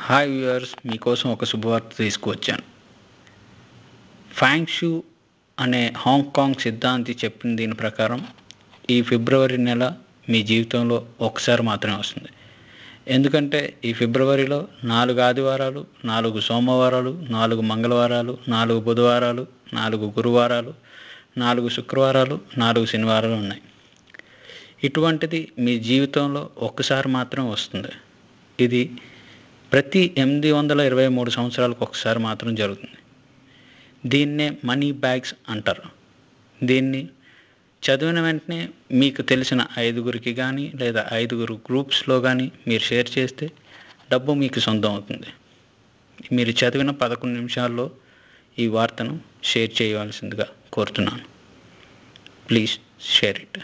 Hi viewers, మీకోసం ఒక శుభవార్త తీసుకువచ్చాను. ఫాంగ్ షూ అనే హాంకాంగ్ సిద్ధాంతి చెప్పిన దీని ప్రకారం ఈ ఫిబ్రవరి నెల మీ జీవితంలో ఒకసారి మాత్రమే వస్తుంది. ఎందుకంటే ఈ ఫిబ్రవరిలో 4 ఆదివారాలు, 4 సోమవారాలు, 4 మంగళవారాలు, 4 బుధవారాలు, 4 గురువారాలు, 4 శుక్రవారాలు, 4 శనివారాలు ఉన్నాయి. ఇటువంటిది మీ జీవితంలో ఒక్కసారి మాత్రం వస్తుంది. ఇది ప్రతి 823 సంవత్సరాలకు ఒకసారి మాత్రం జరుగుతుంది. దీన్నే మనీ బ్యాగ్స్ అంటారు. దీన్ని చదివిన వెంటనే మీకు తెలిసిన 5గురికి కానీ లేదా 5 గ్రూప్స్లో కానీ మీరు షేర్ చేస్తే డబ్బు మీకు సొంతం అవుతుంది. మీరు చదివిన 11 నిమిషాల్లో ఈ వార్తను షేర్ చేయవలసిందిగా కోరుతున్నాను. Please share it.